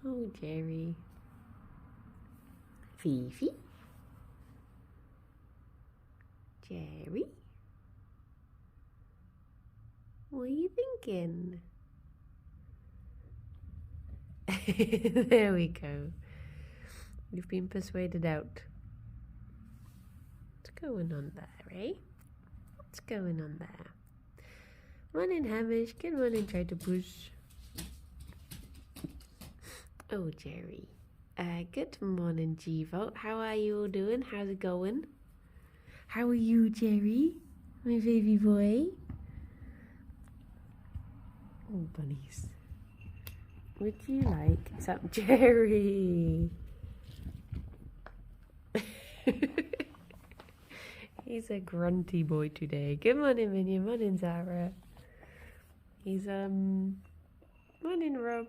Oh, Gerry. Fifi. Gerry. What are you thinking? There we go. You've been persuaded out. What's going on there, eh? What's going on there? Morning, Hamish. Good morning, Tritopus. Oh, Gerry. Good morning, Jivo. How are you all doing? How's it going? How are you, Gerry? My baby boy. Oh, bunnies. Would you like some Gerry? He's a grunty boy today. Good morning, Minion. Morning, Zara. He's morning, Rob.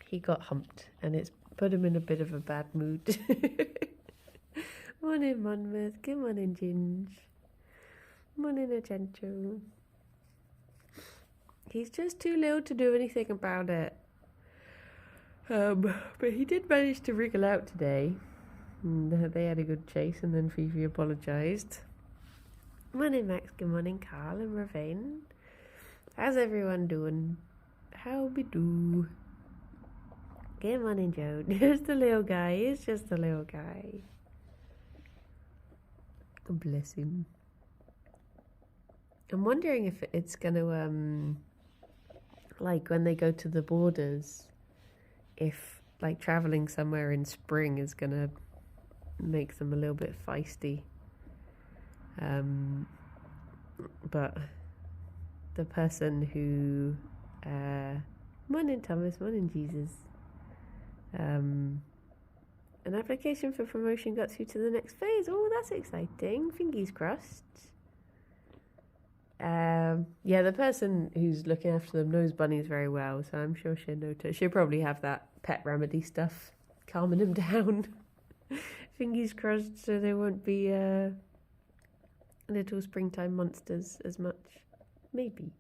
He got humped and it's put him in a bit of a bad mood. Morning, Monmouth. Good morning, Ginge. Morning, Agento. He's just too little to do anything about it. But he did manage to wriggle out today. And they had a good chase and then Fifi apologised. Morning, Max. Good morning, Carl and Ravane. How's everyone doing? How we do? Good morning, Joe. Just a little guy. He's just a little guy. Bless him. I'm wondering if it's going to, like when they go to the borders, if like travelling somewhere in spring is going to make them a little bit feisty. But the person who, morning Thomas, morning Jesus, an application for promotion got through to the next phase. Oh, that's exciting. Fingers crossed. Yeah, the person who's looking after them knows bunnies very well, so I'm sure she'll probably have that pet remedy stuff calming them down. Fingers crossed so they won't be little springtime monsters as much. Maybe.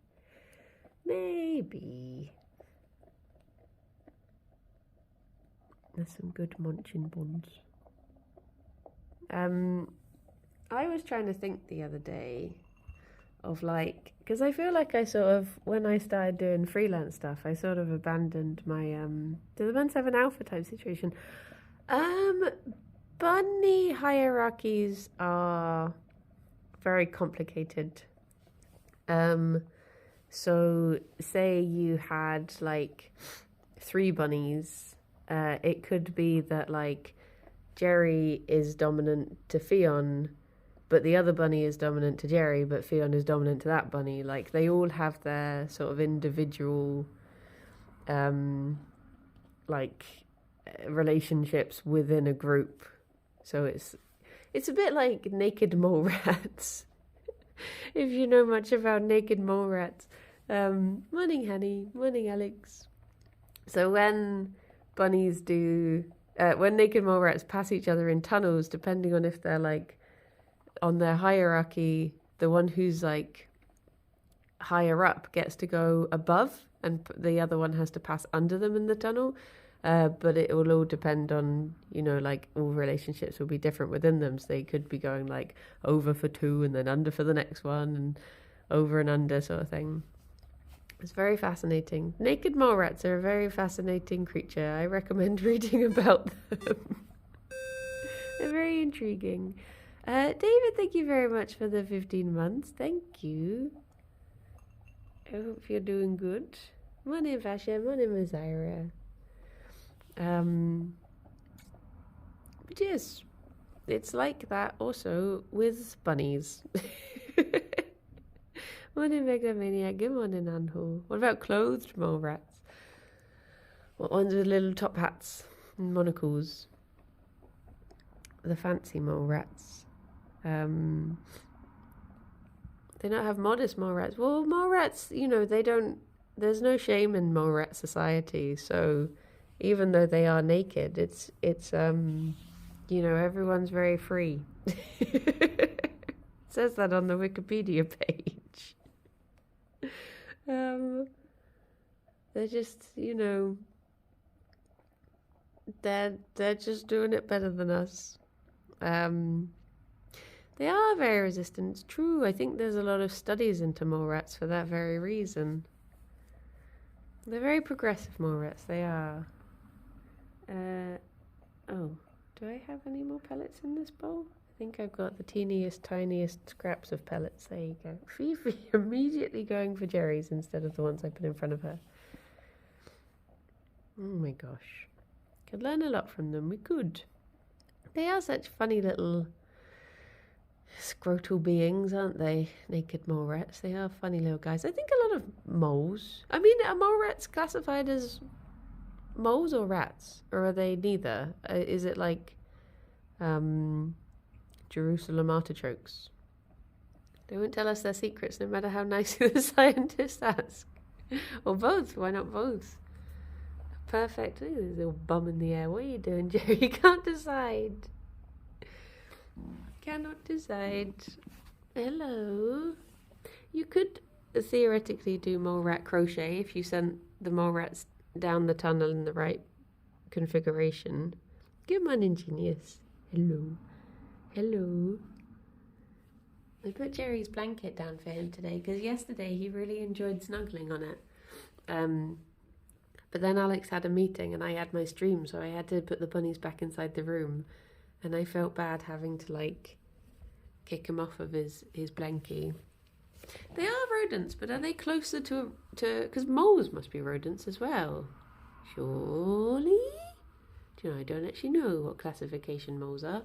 There's some good munching buns. I was trying to think the other day of like, because I feel like I sort of, when I started doing freelance stuff, I sort of abandoned my, do the buns have an alpha type situation? Bunny hierarchies are very complicated. So say you had like 3 bunnies, it could be that like Gerry is dominant to Ffion, but the other bunny is dominant to Gerry, but Ffion is dominant to that bunny. Like they all have their sort of individual like relationships within a group. So it's a bit like naked mole rats. If you know much about naked mole rats. Morning, Honey. Morning, Alex. So when bunnies when naked mole rats pass each other in tunnels, depending on if they're like on their hierarchy, the one who's like higher up gets to go above and the other one has to pass under them in the tunnel. But it will all depend on, like all relationships will be different within them. So they could be going like over for 2 and then under for the next one and over and under sort of thing. It's very fascinating. Naked mole rats are a very fascinating creature. I recommend reading about them. They're very intriguing. David, thank you very much for the 15 months. Thank you. I hope you're doing good. Morning, Vasha. Morning, Mazira. But yes, it's like that also with bunnies. Morning, Megalomaniac. Good morning, Anho. What about clothed mole rats? What ones with little top hats and monocles? The fancy mole rats. They don't have modest mole rats. Well, mole rats, they don't. There's no shame in mole rat society. So even though they are naked, it's everyone's very free. It says that on the Wikipedia page. They're just, They're just doing it better than us. They are very resistant. It's true. I think there's a lot of studies into mole rats for that very reason. They're very progressive mole rats. They are. Oh, do I have any more pellets in this bowl? I think I've got the teeniest, tiniest scraps of pellets. There you go. Fifi immediately going for Gerry's instead of the ones I put in front of her. Oh my gosh. Could learn a lot from them. We could. They are such funny little scrotal beings, aren't they? Naked mole rats. They are funny little guys. I think a lot of moles. I mean, are mole rats classified as moles or rats? Or are they neither? Is it like Jerusalem artichokes? They won't tell us their secrets no matter how nicely the scientists ask. Or both. Why not both? Perfect. Look at this little bum in the air. What are you doing, Gerry? You can't decide. Cannot decide. Hello. You could theoretically do mole rat crochet if you sent the mole rats down the tunnel in the right configuration. Come on, ingenious. Hello. Hello. I put Gerry's blanket down for him today because yesterday he really enjoyed snuggling on it. But then Alex had a meeting and I had my stream, so I had to put the bunnies back inside the room. And I felt bad having to, like, kick him off of his blankie. They are rodents, but are they closer to... Because moles must be rodents as well. Surely? Do you know, I don't actually know what classification moles are.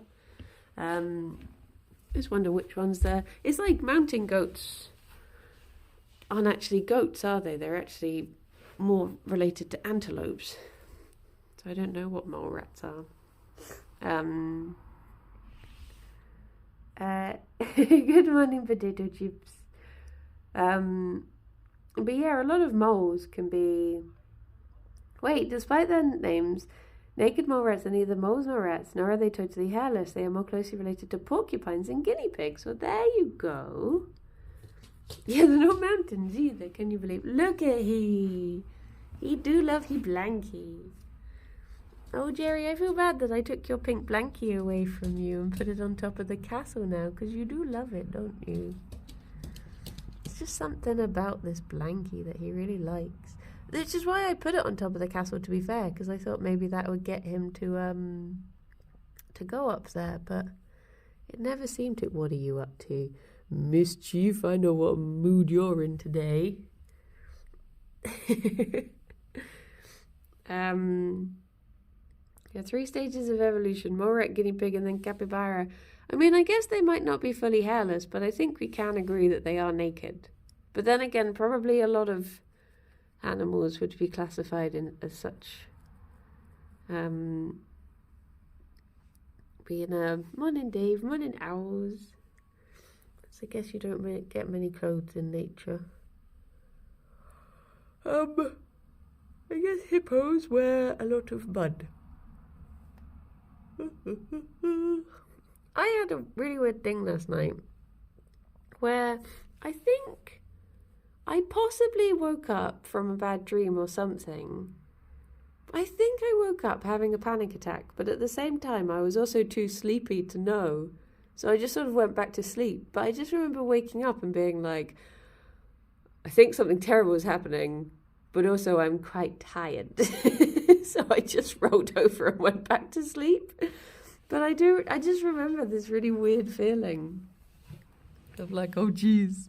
I just wonder which ones they're... It's like mountain goats aren't actually goats, are they? They're actually more related to antelopes. So I don't know what mole rats are. Good morning, potato chips. But yeah, a lot of moles can be... Wait, despite their names, naked mole rats are neither moles nor rats, nor are they totally hairless. They are more closely related to porcupines and guinea pigs. Well, there you go. Yeah, they're not mountains either, can you believe? Look at he. He do love he blankie. Oh, Gerry, I feel bad that I took your pink blankie away from you and put it on top of the castle now, because you do love it, don't you? It's just something about this blankie that he really likes. Which is why I put it on top of the castle, to be fair, because I thought maybe that would get him to go up there, but it never seemed to. What are you up to? Mischief, I know what mood you're in today. Yeah, 3 stages of evolution: mole rat, guinea pig, and then capybara. I mean, I guess they might not be fully hairless, but I think we can agree that they are naked. But then again, probably a lot of animals would be classified as such. Being morning Dave, morning owls. So I guess you don't get many clothes in nature. I guess hippos wear a lot of mud. I had a really weird thing last night where I think I possibly woke up from a bad dream or something. I think I woke up having a panic attack, but at the same time I was also too sleepy to know. So I just sort of went back to sleep. But I just remember waking up and being like, I think something terrible is happening, but also I'm quite tired. So I just rolled over and went back to sleep. But I just remember this really weird feeling of like, oh geez.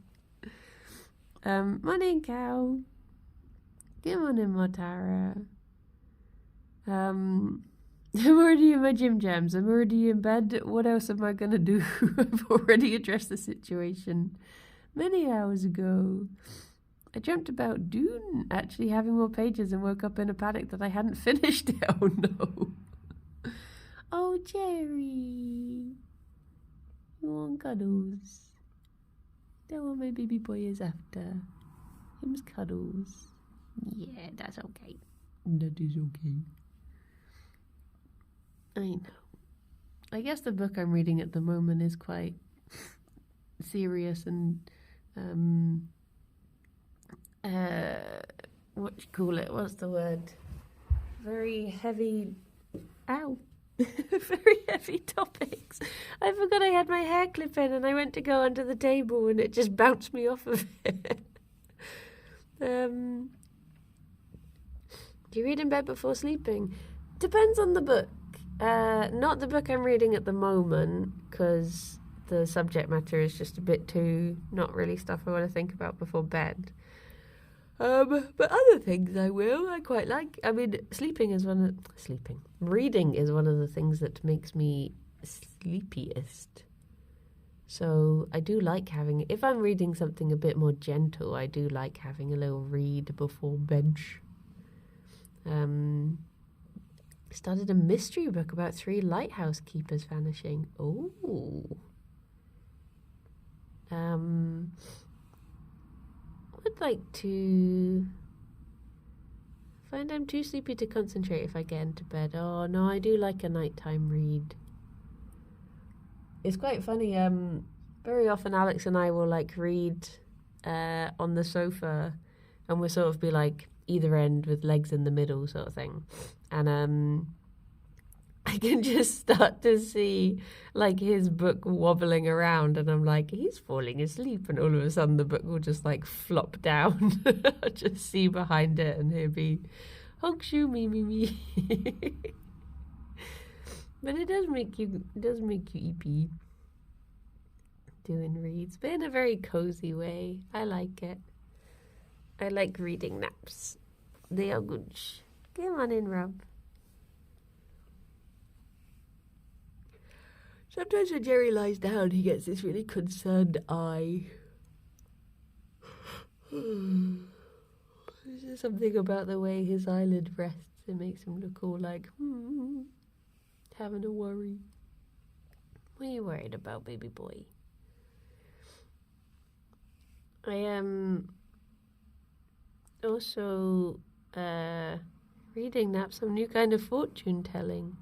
Morning, cow. Good morning, Motara. I'm already in my gym jams. I'm already in bed. What else am I going to do? I've already addressed the situation many hours ago. I dreamt about Dune actually having more pages and woke up in a panic that I hadn't finished it. Oh no. Oh, Gerry. You want cuddles? That what my baby boy is after. Him's cuddles. Yeah, that's okay. That is okay. I know. I guess the book I'm reading at the moment is quite serious and what you call it? What's the word? Very heavy Ow. Very heavy topics. I forgot I had my hair clip in and I went to go under the table and it just bounced me off of it. Do you read in bed before sleeping? Depends on the book. Not the book I'm reading at the moment, because the subject matter is just a bit too not really stuff I want to think about before bed. But other things I will. I quite like. I mean, reading is one of the things that makes me sleepiest. So I do like having, if I'm reading something a bit more gentle, I do like having a little read before bed. Started a mystery book about 3 lighthouse keepers vanishing. Ooh. Would like to find I'm too sleepy to concentrate if I get into bed. Oh no, I do like a nighttime read. It's quite funny. Very often Alex and I will like read on the sofa, and we'll sort of be like either end with legs in the middle sort of thing, and I can just start to see like his book wobbling around, and I'm like, he's falling asleep, and all of a sudden the book will just like flop down. I'll just see behind it, and he'll be honk shoo me. But it does make you eepy doing reads, but in a very cozy way. I like it. I like reading naps. They are good. Come on in, Rob. Sometimes when Gerry lies down, he gets this really concerned eye. There's just something about the way his eyelid rests. It makes him look all like, having a worry. What are you worried about, baby boy? I am also reading now some new kind of fortune telling.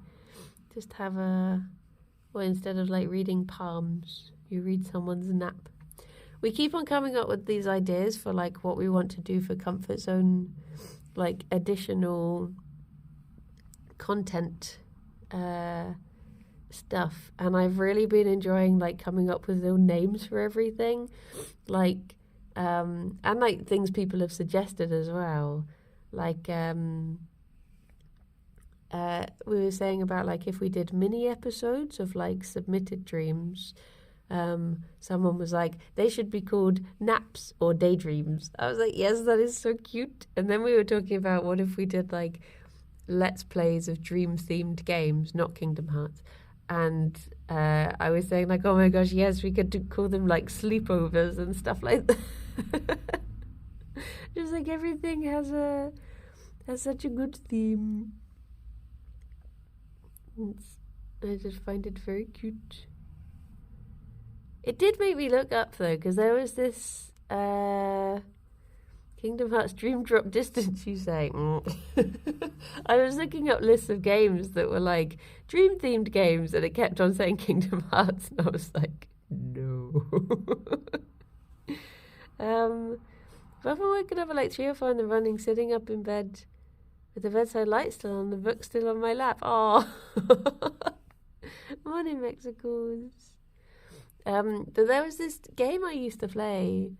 Just have instead of like reading palms, you read someone's nap. We keep on coming up with these ideas for like what we want to do for comfort zone, like additional content stuff, and I've really been enjoying like coming up with little names for everything, like and like things people have suggested as well, like we were saying about like if we did mini episodes of like submitted dreams. Someone was like, they should be called naps or daydreams. I was like, yes, that is so cute. And then we were talking about what if we did like let's plays of dream themed games, not Kingdom Hearts. And I was saying like, oh my gosh, yes, we could call them like sleepovers and stuff like that. Just like everything has such a good theme. I just find it very cute. It did make me look up though, because there was this Kingdom Hearts Dream Drop Distance, you say. I was looking up lists of games that were like dream themed games, and it kept on saying Kingdom Hearts, and I was like, no. But I've been waking up at like 3 or 4 in the morning, sitting up in bed with the bedside light still on, the book still on my lap. Oh, morning Mexicos. But there was this game I used to play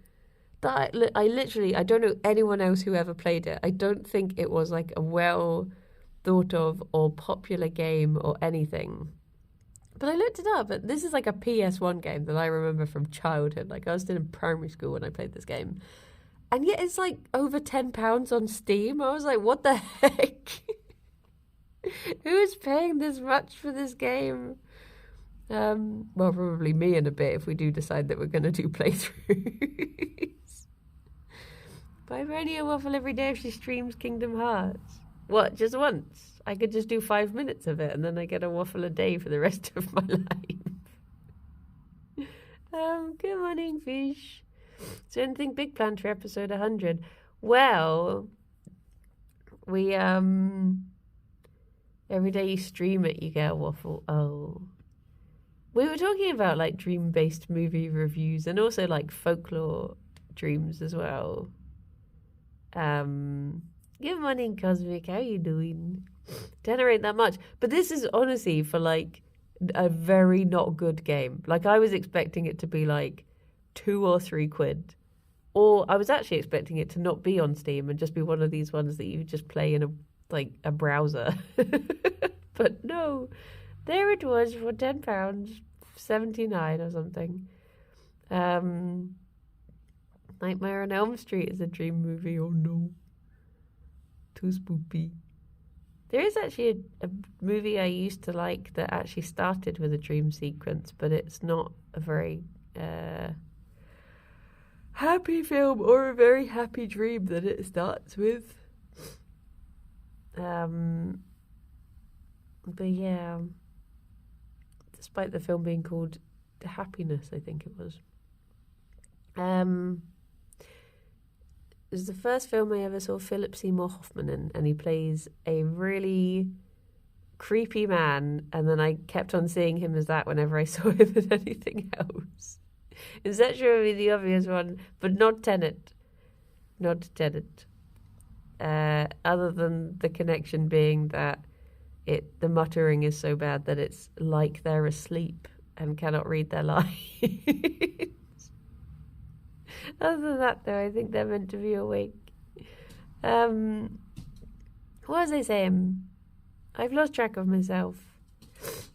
that I don't know anyone else who ever played it. I don't think it was like a well thought of or popular game or anything. But I looked it up, and this is like a PS1 game that I remember from childhood. Like I was still in primary school when I played this game. And yet it's like over £10 on Steam. I was like, what the heck? Who is paying this much for this game? Well, probably me in a bit if we do decide that we're going to do playthroughs. Buy Bernie a waffle every day if she streams Kingdom Hearts. What, just once? I could just do 5 minutes of it and then I get a waffle a day for the rest of my life. Good morning, fish. So anything big planned for episode 100? Well, we, every day you stream it, you get a waffle. Oh. We were talking about like dream-based movie reviews and also like folklore dreams as well. Good morning, Cosmic. How are you doing? generate that much. But this is honestly for like a very not good game. Like I was expecting it to be like £2 or £3. Or I was actually expecting it to not be on Steam and just be one of these ones that you just play in a browser. But no, there it was for £10.79 or something. Nightmare on Elm Street is a dream movie. Oh no, too spoopy. There is actually a movie I used to like that actually started with a dream sequence, but it's not a very happy film or a very happy dream that it starts with. But yeah, despite the film being called Happiness, I think it was. It was the first film I ever saw Philip Seymour Hoffman in, and he plays a really creepy man, and then I kept on seeing him as that whenever I saw him in anything else. Inception would be the obvious one, but not Tenet. Not Tenet. Other than the connection being that the muttering is so bad that it's like they're asleep and cannot read their lines. Other than that, though, I think they're meant to be awake. What was I saying? I've lost track of myself.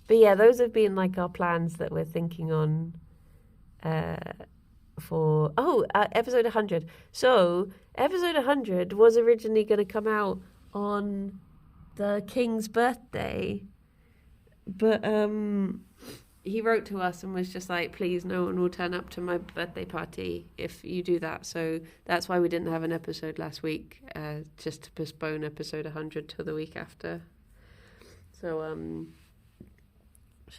But yeah, those have been like our plans that we're thinking on for episode 100. So episode 100 was originally going to come out on the King's birthday, but he wrote to us and was just like, please, no one will turn up to my birthday party if you do that. So that's why we didn't have an episode last week, just to postpone episode 100 to the week after. So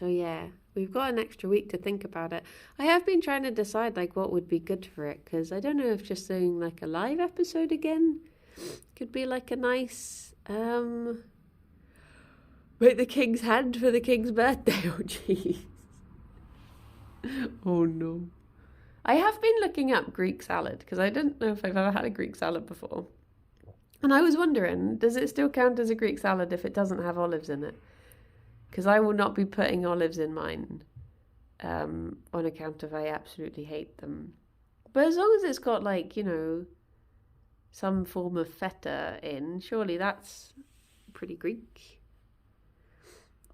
yeah, we've got an extra week to think about it. I have been trying to decide like what would be good for it, because I don't know if just doing like a live episode again could be like a nice make the king's hand for the king's birthday. Oh jeez. Oh no. I have been looking up Greek salad because I didn't know if I've ever had a Greek salad before. And I was wondering, does it still count as a Greek salad if it doesn't have olives in it? Because I will not be putting olives in mine on account of I absolutely hate them. But as long as it's got like, you know, some form of feta in, surely that's pretty Greek.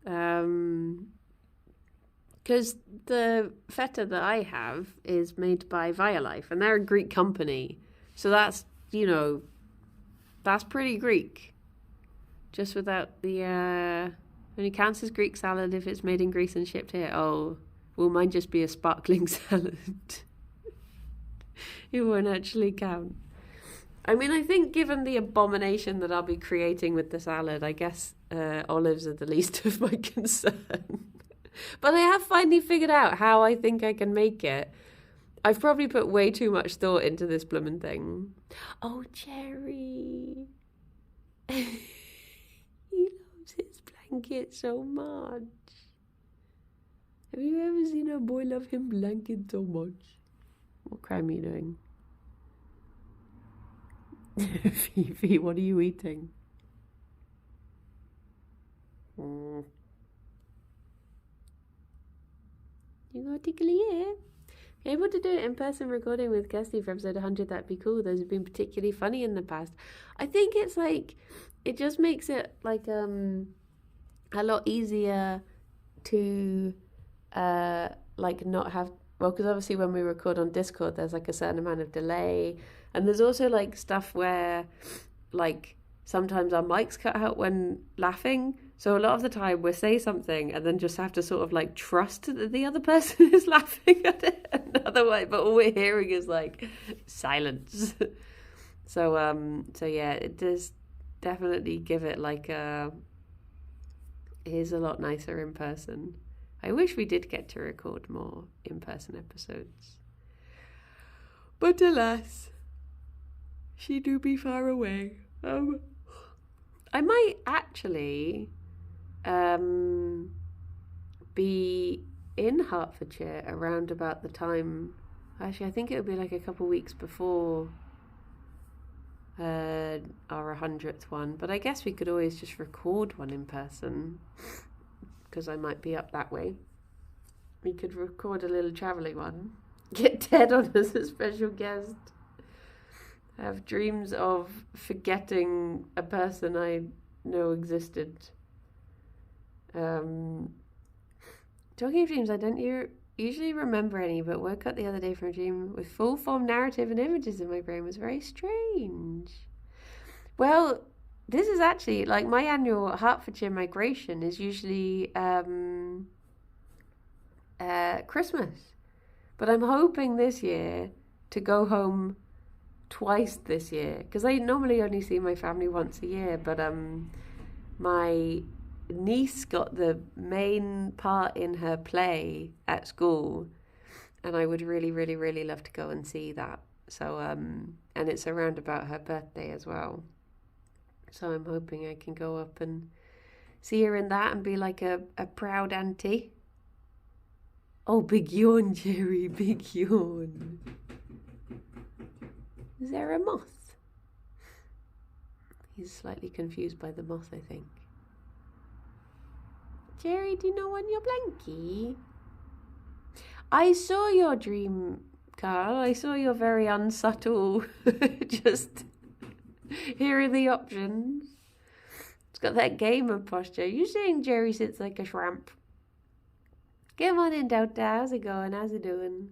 Because the feta that I have is made by Violife, and they're a Greek company. So that's, you know, that's pretty Greek. Just without the, only counts as Greek salad if it's made in Greece and shipped here. Oh, will mine just be a sparkling salad? It won't actually count. I mean, I think given the abomination that I'll be creating with the salad, I guess olives are the least of my concern. But I have finally figured out how I think I can make it. I've probably put way too much thought into this bloomin' thing. Oh, Gerry. He loves his blanket so much. Have you ever seen a boy love him blanket so much? What crime are you doing? Fifi, what are you eating? You got a tickly ear? Able to do it in person recording with Kirsty for episode 100, that'd be cool. Those have been particularly funny in the past. I think it's like, it just makes it like a lot easier to like not have, well, because obviously when we record on Discord there's like a certain amount of delay, and there's also like stuff where like sometimes our mics cut out when laughing. So a lot of the time we'll say something and then just have to sort of like trust that the other person is laughing at it another way, but all we're hearing is like silence. So yeah, it does definitely give it like it is a lot nicer in person. I wish we did get to record more in-person episodes. But alas, she do be far away. I might actually be in Hertfordshire around about the time, actually I think it would be like a couple of weeks before our 100th one, but I guess we could always just record one in person because I might be up that way. We could record a little travelling one, get Ted on as a special guest, have dreams of forgetting a person I know existed. Talking of dreams, I don't usually remember any, but woke up the other day from a dream with full form narrative and images in my brain. It was very strange. Well, this is actually like my annual Hertfordshire migration is usually Christmas, but I'm hoping this year to go home twice this year, because I normally only see my family once a year, but my niece got the main part in her play at school, and I would really, really, really love to go and see that. So and it's around about her birthday as well, so I'm hoping I can go up and see her in that and be like a proud auntie. Oh, big yawn, Gerry, big yawn. Is there a moth? He's slightly confused by the moth, I think. Gerry, do you know on your blankie? I saw your dream, Carl. I saw your very unsubtle, just here are the options. It's got that gamer posture. You saying Gerry sits like a shrimp? Come on in, Doubt. How's it going? How's it doing?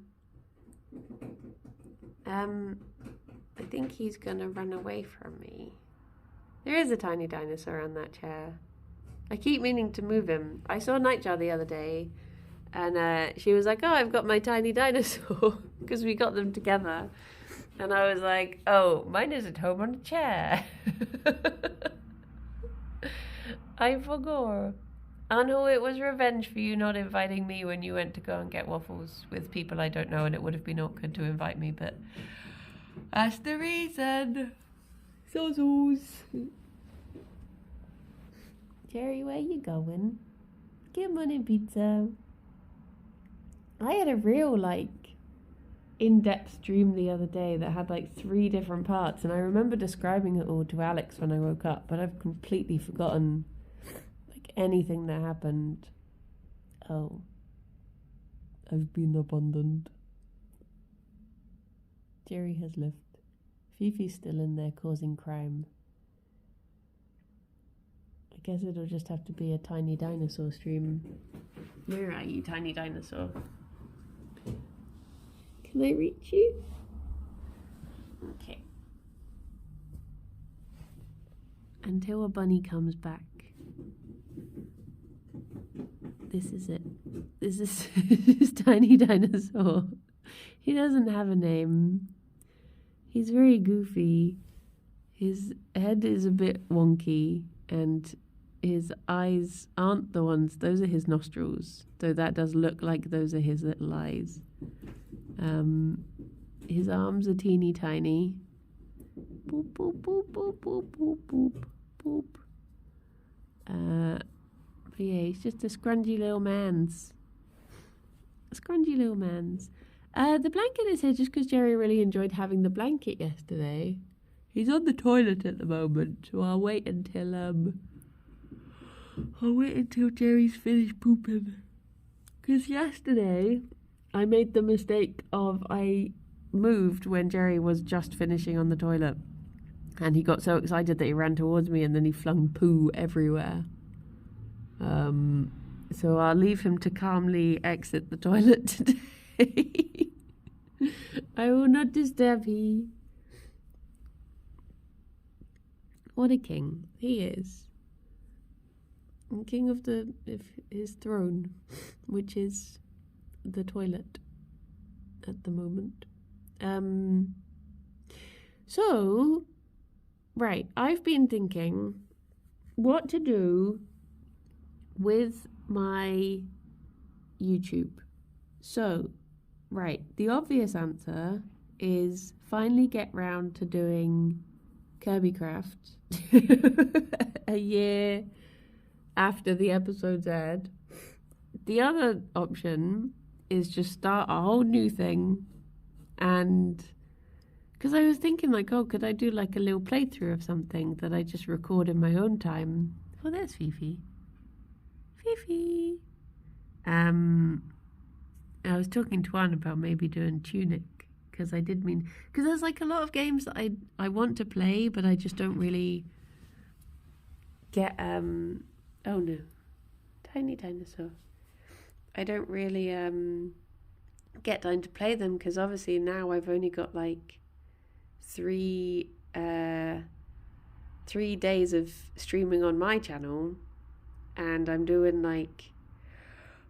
I think he's gonna run away from me. There is a tiny dinosaur on that chair. I keep meaning to move him. I saw Nightjar the other day, and she was like, "Oh, I've got my tiny dinosaur," because we got them together. And I was like, "Oh, mine is at home on a chair." I forgot. Oh no, it was revenge for you not inviting me when you went to go and get waffles with people I don't know, and it would have been awkward to invite me, but that's the reason. Sozzles. Gerry, where you going? Come on in, pizza. I had a real, in-depth dream the other day that had, 3 different parts, and I remember describing it all to Alex when I woke up, but I've completely forgotten, anything that happened. Oh. I've been abandoned. Gerry has left. Fifi's still in there causing crime. I guess it'll just have to be a tiny dinosaur stream. Where are you, tiny dinosaur? Can I reach you? Okay. Until a bunny comes back. This is it. This is his tiny dinosaur. He doesn't have a name. He's very goofy. His head is a bit wonky, and his eyes aren't the ones. Those are his nostrils. So that does look like those are his little eyes. His arms are teeny tiny. Boop, boop, boop, boop, boop, boop, boop, boop. But yeah, he's just a scrungy little man's. The blanket is here just because Gerry really enjoyed having the blanket yesterday. He's on the toilet at the moment, so I'll wait until Gerry's finished pooping. Because yesterday I made the mistake of I moved when Gerry was just finishing on the toilet, and he got so excited that he ran towards me and then he flung poo everywhere. So I'll leave him to calmly exit the toilet today. I will not disturb him. What a king he is. King of his throne, which is the toilet at the moment. So, right, I've been thinking what to do with my YouTube. So, right, the obvious answer is finally get round to doing Kirby Craft a year after the episode's aired. The other option is just start a whole new thing and Because I was thinking like, oh, could I do like a little playthrough of something that I just record in my own time? Oh, there's Fifi. Fifi. I was talking to Anne about maybe doing Tunic, because I did mean, because there's like a lot of games that I want to play, but I just don't really get oh no, tiny dinosaur. I don't really get time to play them, because obviously now I've only got like 3 days of streaming on my channel, and I'm doing like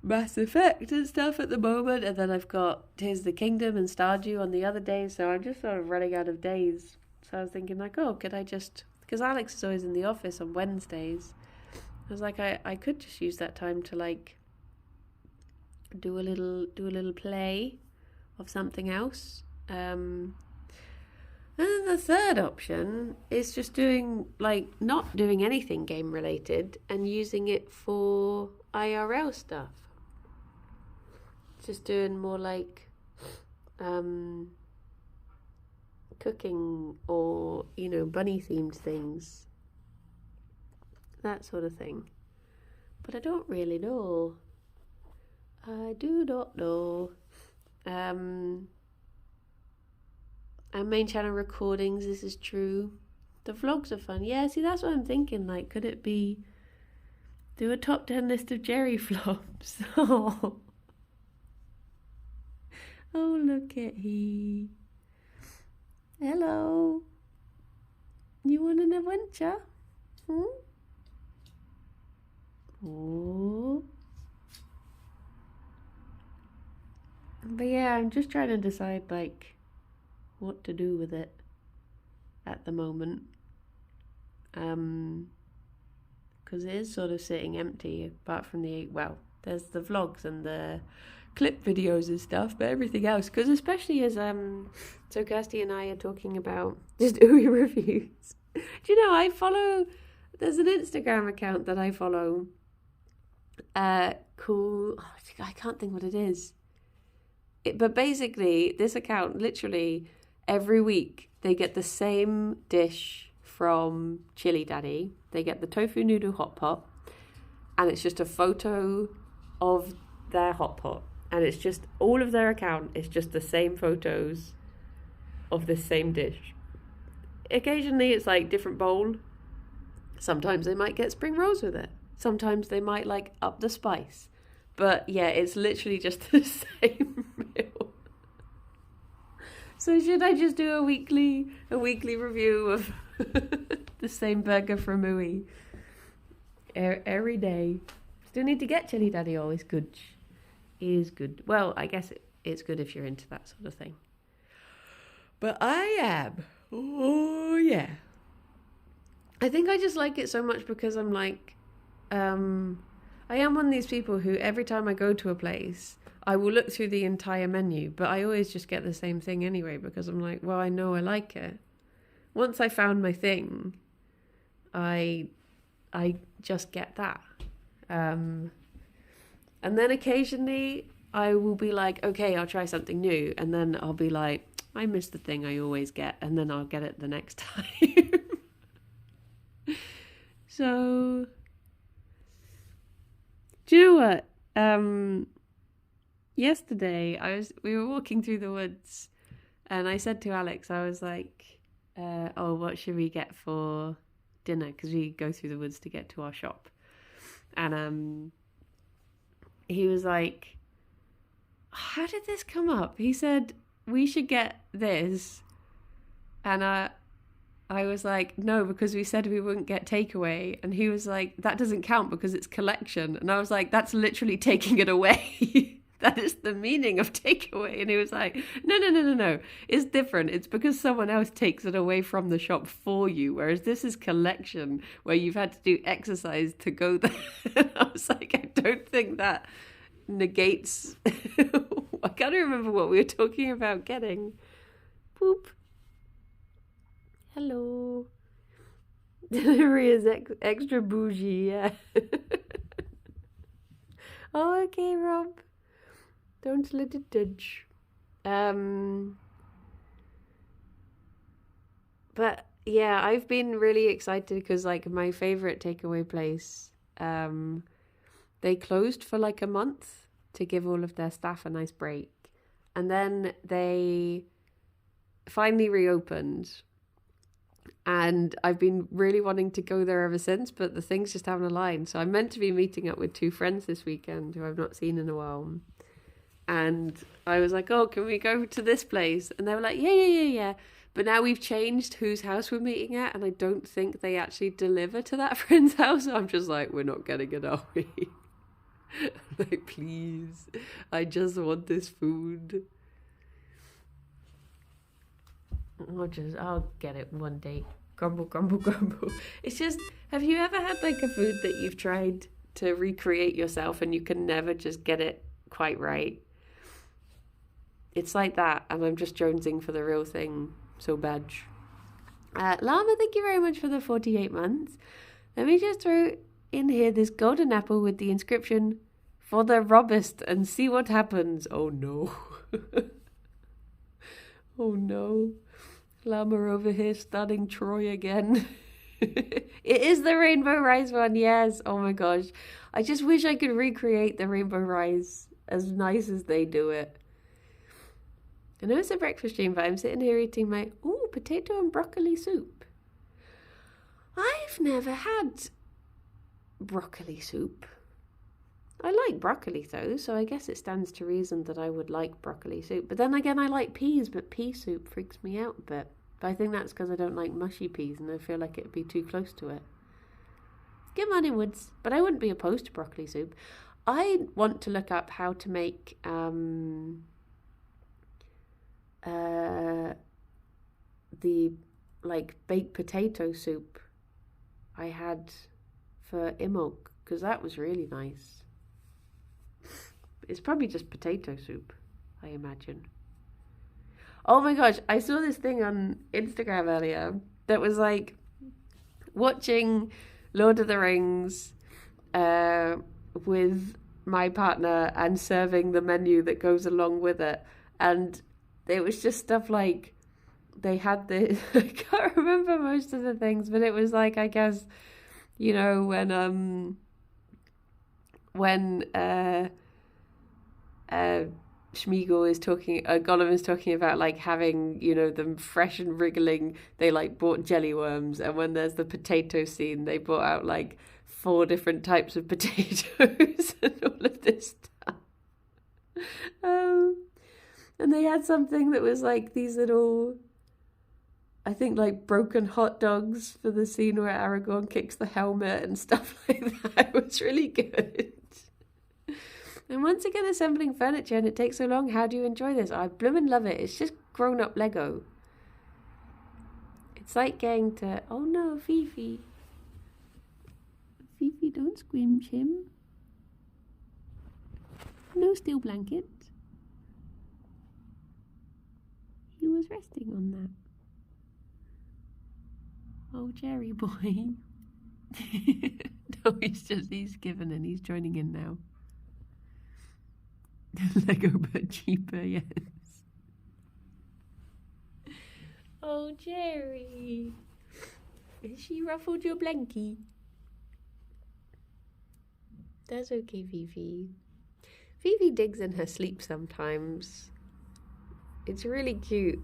Mass Effect and stuff at the moment, and then I've got Tears of the Kingdom and Stardew on the other days, so I'm just sort of running out of days. So I was thinking like, oh, could I just, because Alex is always in the office on Wednesdays, I was like, I could just use that time to like do a little play of something else. And then the third option is just doing like not doing anything game related and using it for IRL stuff. Just doing more like cooking or, bunny themed things. That sort of thing. But I don't really know. I do not know. Our main channel recordings, this is true. The vlogs are fun. Yeah, see, that's what I'm thinking. Like, could it be do a top 10 list of Gerry flops? Oh, look at he. Hello. You want an adventure? Oh. But yeah, I'm just trying to decide like what to do with it at the moment, because it is sort of sitting empty apart from there's the vlogs and the clip videos and stuff, but everything else, because especially as so Kirsty and I are talking about just ooey reviews. Do you know there's an Instagram account that I follow called, I can't think what it is. But basically, this account, literally, every week, they get the same dish from Chili Daddy. They get the tofu noodle hot pot, and it's just a photo of their hot pot. And it's just, all of their account is just the same photos of the same dish. Occasionally, it's like different bowl. Sometimes they might get spring rolls with it. Sometimes they might like up the spice. But yeah, it's literally just the same meal. So should I just do a weekly review of the same burger from Ooey every day? Still need to get Chili Daddy. Always good. It is good. Well, I guess it's good if you're into that sort of thing. But I am. Oh yeah. I think I just like it so much because I'm like, I am one of these people who every time I go to a place, I will look through the entire menu, but I always just get the same thing anyway, because I'm like, well, I know I like it. Once I found my thing, I just get that. And then occasionally I will be like, okay, I'll try something new. And then I'll be like, I miss the thing I always get. And then I'll get it the next time. So, do you know what? Yesterday we were walking through the woods, and I said to Alex, I was like, oh, what should we get for dinner? Because we go through the woods to get to our shop. And he was like, how did this come up? He said, we should get this. And I was like, no, because we said we wouldn't get takeaway. And he was like, that doesn't count because it's collection. And I was like, that's literally taking it away. That is the meaning of takeaway. And he was like, no. It's different. It's because someone else takes it away from the shop for you. Whereas this is collection, where you've had to do exercise to go there. And I was like, I don't think that negates. I can't remember what we were talking about getting. Boop. Hello. Delivery is extra bougie, yeah. Oh, okay, Rob. Don't let it judge. But yeah, I've been really excited because like my favorite takeaway place, they closed for like a month to give all of their staff a nice break. And then they finally reopened. And I've been really wanting to go there ever since, but the things just haven't aligned. So I'm meant to be meeting up with 2 friends this weekend who I've not seen in a while. And I was like, oh, can we go to this place? And they were like, yeah. But now we've changed whose house we're meeting at, and I don't think they actually deliver to that friend's house. So I'm just like, we're not getting it, are we? Like, please, I just want this food. I'll get it one day. Grumble, grumble, grumble. It's just, have you ever had like a food that you've tried to recreate yourself and you can never just get it quite right? It's like that, and I'm just jonesing for the real thing so bad. Llama, thank you very much for the 48 months. Let me just throw in here this golden apple with the inscription, for the robust, and see what happens. Oh no. Oh no. Llama over here starting Troy again. It is the Rainbow Rise one, yes. Oh my gosh. I just wish I could recreate the Rainbow Rise as nice as they do it. I know it's a breakfast stream, but I'm sitting here eating my potato and broccoli soup. I've never had broccoli soup. I like broccoli though, so I guess it stands to reason that I would like broccoli soup. But then again, I like peas, but pea soup freaks me out a bit. But I think that's because I don't like mushy peas and I feel like it'd be too close to it. Good morning, Woods. But I wouldn't be opposed to broccoli soup. I want to look up how to make the like baked potato soup I had for Imok, because that was really nice. It's probably just potato soup, I imagine. Oh my gosh, I saw this thing on Instagram earlier that was like watching Lord of the Rings with my partner and serving the menu that goes along with it. And it was just stuff like, they had this, I can't remember most of the things, but it was like, I guess, you know, when Schmeagol is talking, Gollum is talking about like having, you know, them fresh and wriggling, they like bought jelly worms, and when there's the potato scene, they brought out like 4 different types of potatoes and all of this stuff. And they had something that was like these little, I think like broken hot dogs for the scene where Aragorn kicks the helmet and stuff like that. It was really good. And once again, assembling furniture, and it takes so long. How do you enjoy this? I bloomin' love it. It's just grown-up Lego. It's like getting to... Oh no, Fifi. Fifi, don't squinch him. No steel blanket. He was resting on that. Oh, Jerry boy. No, he's given and he's joining in now. Lego but cheaper, yes. Oh, Jerry. Has she ruffled your blankie? That's okay, Fifi. Fifi digs in her sleep sometimes. It's really cute.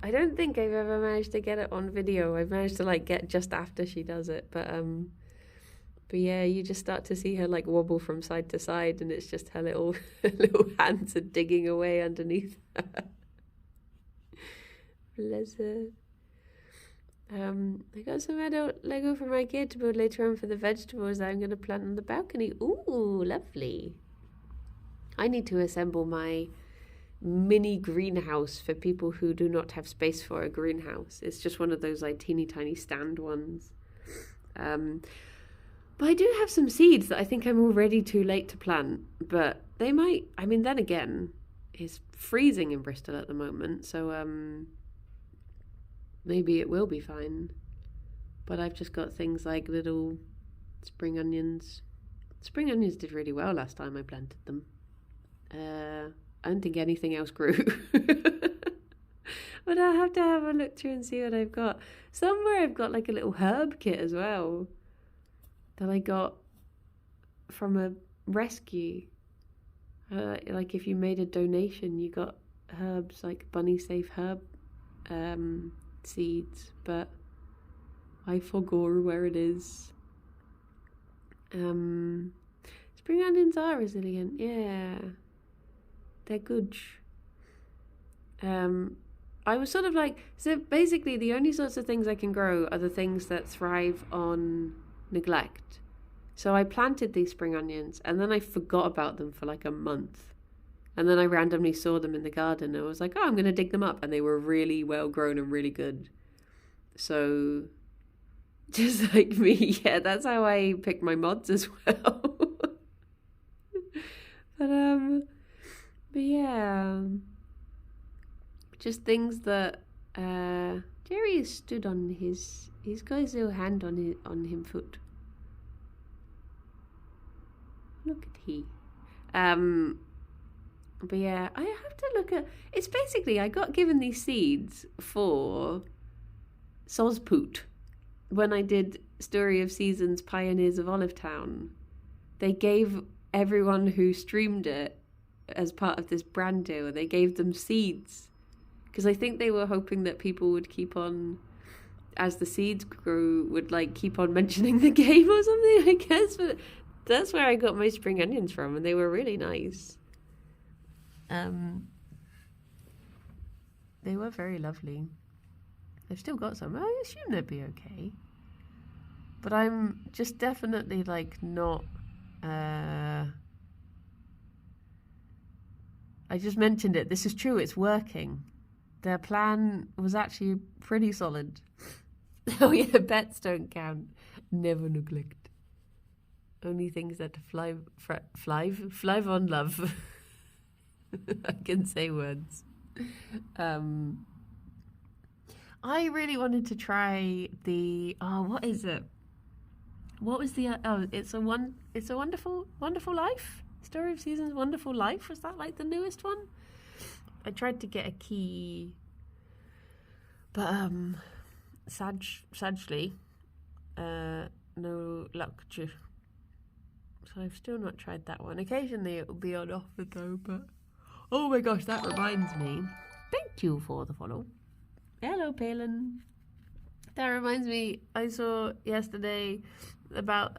I don't think I've ever managed to get it on video. I've managed to like get just after she does it, but yeah, you just start to see her like wobble from side to side, and it's just her little hands are digging away underneath her. Bless her. I got some adult Lego for my kid to build later on for the vegetables that I'm going to plant on the balcony. Ooh, lovely. I need to assemble my mini greenhouse for people who do not have space for a greenhouse. It's just one of those like teeny tiny stand ones. But I do have some seeds that I think I'm already too late to plant, but they might, I mean, then again, it's freezing in Bristol at the moment, so maybe it will be fine. But I've just got things like little spring onions. Spring onions did really well last time I planted them. I don't think anything else grew. But I have to have a look through and see what I've got. Somewhere I've got like a little herb kit as well that I got from a rescue. Like if you made a donation, you got herbs, like bunny safe herb seeds, but I forgot where it is. Spring onions are resilient, yeah. They're good. I was sort of like, so basically the only sorts of things I can grow are the things that thrive on neglect. So I planted these spring onions and then I forgot about them for like a month. And then I randomly saw them in the garden and I was like, oh, I'm going to dig them up. And they were really well grown and really good. So just like me, yeah, that's how I pick my mods as well. But yeah, just things that Gerry has stood on he's got his little hand on him foot. Look at he. But yeah, I have to look at, it's basically, I got given these seeds for Sospoot when I did Story of Seasons Pioneers of Olivetown. They gave everyone who streamed it as part of this brand deal, they gave them seeds. Because I think they were hoping that people would keep on, as the seeds grew, would like keep on mentioning the game or something, I guess. But that's where I got my spring onions from, and they were really nice. They were very lovely. I've still got some. I assume they'd be okay. But I'm just definitely like not... I just mentioned it. This is true. It's working. Their plan was actually pretty solid. Oh yeah, bets don't count. Never neglect. Only things that fly on love. I can say words. I really wanted to try the what is it? What was the It's a Wonderful Life? Story of Seasons Wonderful Life? Was that like the newest one? I tried to get a key, but sadly, no luck. So I've still not tried that one. Occasionally it will be on offer though, but oh my gosh, that reminds me. Thank you for the follow. Hello, Palin. That reminds me, I saw yesterday about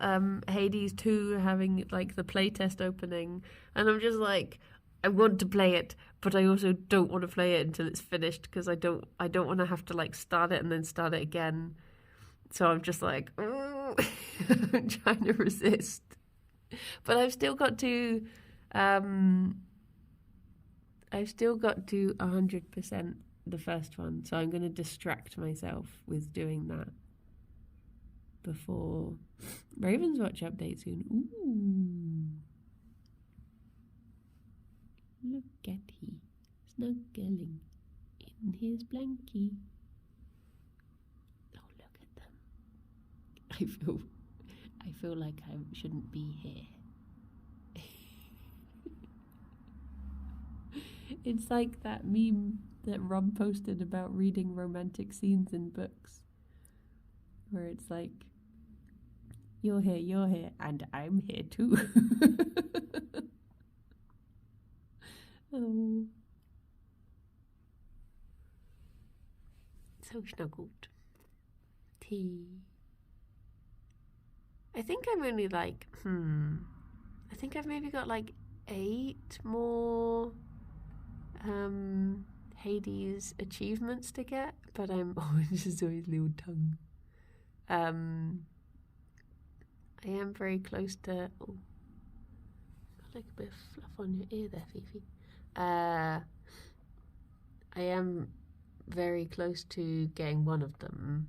Hades 2 having like the playtest opening, and I'm just like, I want to play it, but I also don't want to play it until it's finished because I don't want to have to like start it and then start it again. So I'm just like, I'm trying to resist. But I've still got to 100% the first one, so I'm going to distract myself with doing that before Raven's Watch update soon. Ooh, look at he snuggling in his blankie. Oh, look at them. I feel like I shouldn't be here. It's like that meme that Rob posted about reading romantic scenes in books, where it's like, you're here, and I'm here too. Oh, so snuggled. Tea. I think I'm only like, I think I've maybe got like 8 more Hades achievements to get, but this is always little tongue. I am very close to. Oh, got like a bit of fluff on your ear there, Fifi. I am very close to getting one of them.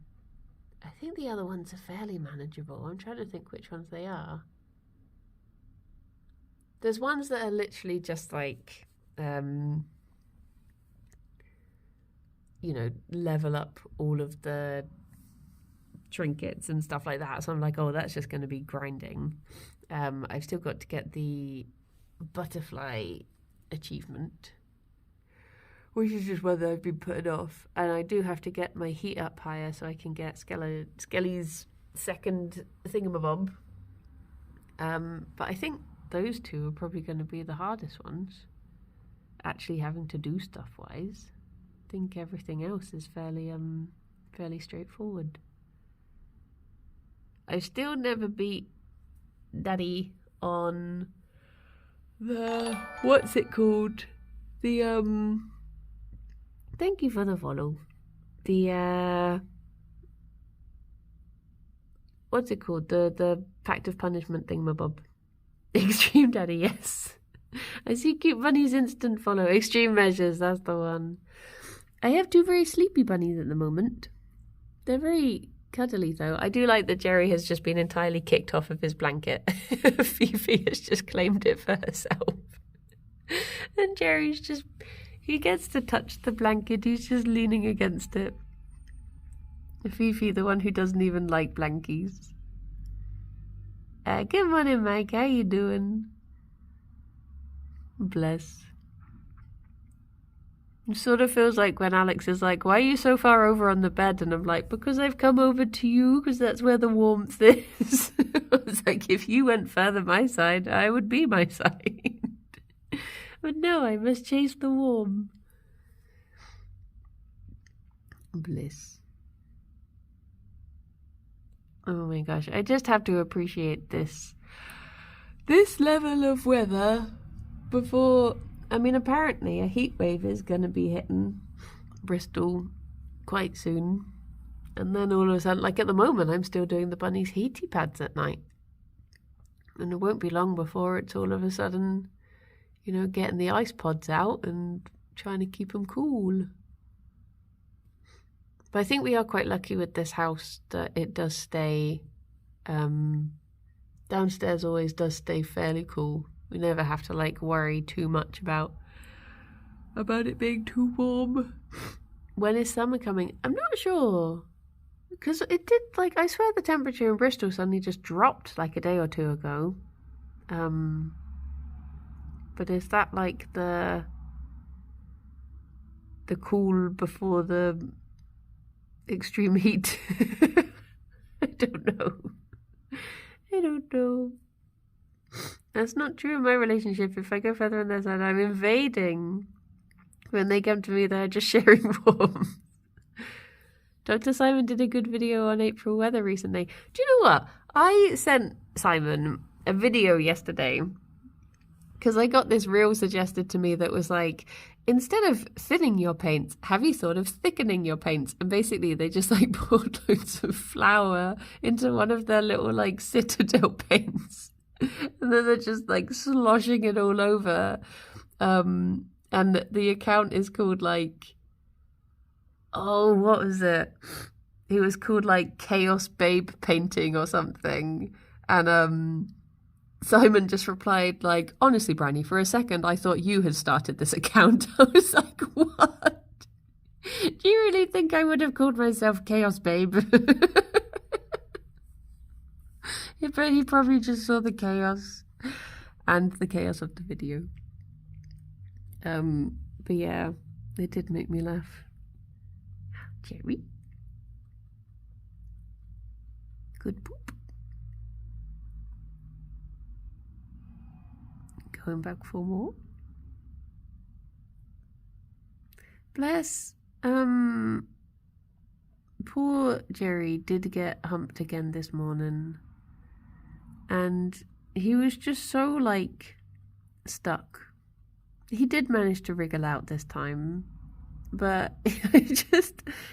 I think the other ones are fairly manageable. I'm trying to think which ones they are. There's ones that are literally just like, level up all of the trinkets and stuff like that. So I'm like, oh, that's just going to be grinding. I've still got to get the butterfly achievement, which is just one that I've been putting off. And I do have to get my heat up higher so I can get Skelly's second thingamabob. But I think those two are probably going to be the hardest ones, actually having to do stuff-wise. I think everything else is fairly straightforward. I still never beat Daddy on the, what's it called? The, thank you for the follow. The, what's it called? The Pact of Punishment thingamabob. Extreme Daddy, yes. I see Cute Bunny's instant follow. Extreme Measures, that's the one. I have two very sleepy bunnies at the moment. They're very cuddly, though. I do like that Gerry has just been entirely kicked off of his blanket. Fifi has just claimed it for herself. And Jerry's just... he gets to touch the blanket. He's just leaning against it. Fifi, the one who doesn't even like blankies. Good morning, Mike. How you doing? Bless. It sort of feels like when Alex is like, why are you so far over on the bed? And I'm like, because I've come over to you, because that's where the warmth is. It's like, if you went further my side, I would be my side. But no, I must chase the warm. Bliss. Oh my gosh, I just have to appreciate this level of weather before... I mean, apparently a heat wave is going to be hitting Bristol quite soon. And then all of a sudden, like at the moment, I'm still doing the bunnies' heaty pads at night. And it won't be long before it's all of a sudden, you know, getting the ice pods out and trying to keep them cool. But I think we are quite lucky with this house that it does stay, downstairs always does stay fairly cool. We never have to like worry too much about it being too warm. When is summer coming? I'm not sure. Because it did, like, I swear the temperature in Bristol suddenly just dropped like a day or two ago. But is that like the cool before the extreme heat? I don't know. That's not true in my relationship. If I go further on their side, I'm invading. When they come to me, they're just sharing warmth. Dr. Simon did a good video on April weather recently. Do you know what? I sent Simon a video yesterday because I got this reel suggested to me that was like, instead of thinning your paints, have you thought of thickening your paints? And basically they just like poured loads of flour into one of their little like Citadel paints. And then they're just like sloshing it all over. And the account is called like, oh, what was it? It was called like Chaos Babe Painting or something. And Simon just replied like, honestly, Brandy, for a second I thought you had started this account. I was like, what? Do you really think I would have called myself Chaos Babe? But he probably just saw the chaos and the chaos of the video. But yeah, it did make me laugh. Gerry. Good poop. Going back for more. Bless. Poor Gerry did get humped again this morning. And he was just so, like, stuck. He did manage to wriggle out this time. But it's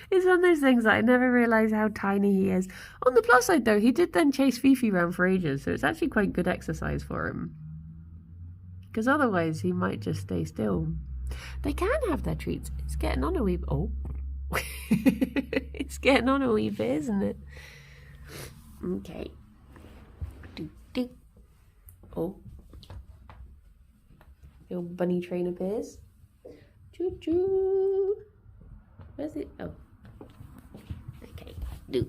one of those things that I never realised how tiny he is. On the plus side, though, he did then chase Fifi around for ages. So it's actually quite good exercise for him. Because otherwise, he might just stay still. They can have their treats. It's getting on a wee bit. Oh. It's getting on a wee bit, isn't it? Okay. Oh. The old bunny train appears. Choo choo. Where's it? Oh. Okay. Do.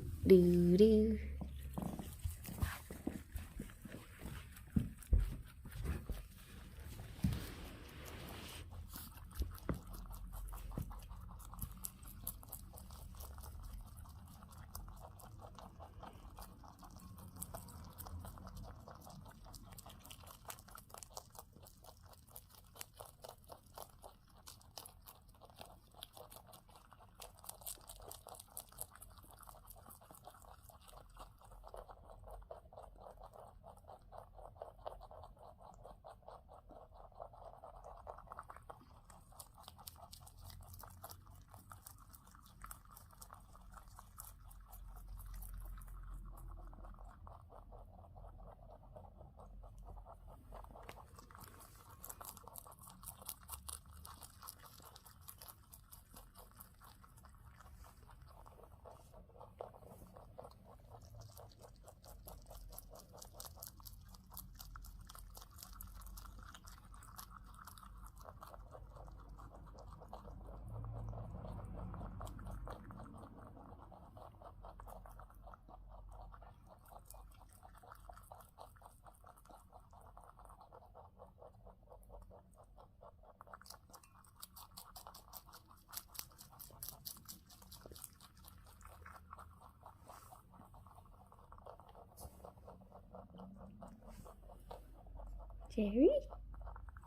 Gerry?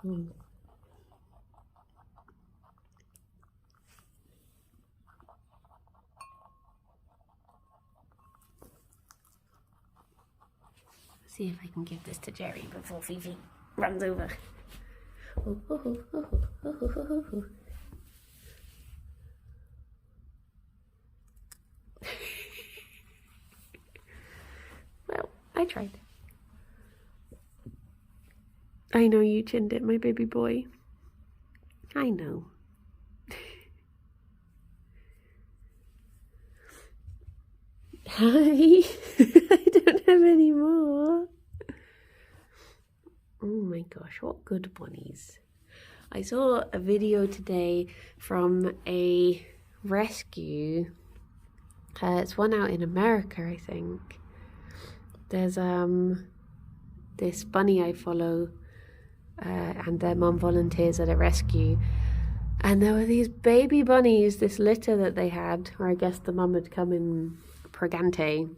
Mm. See if I can give this to Gerry before Fifi runs over. Oh, oh, oh, oh, oh, oh, oh, oh. Well, I tried. I know you chinned it, my baby boy. I know. Hi. I don't have any more. Oh my gosh, what good bunnies. I saw a video today from a rescue. It's one out in America, I think. There's this bunny I follow, and their mum volunteers at a rescue. And there were these baby bunnies, this litter that they had, or I guess the mum had come in pregante.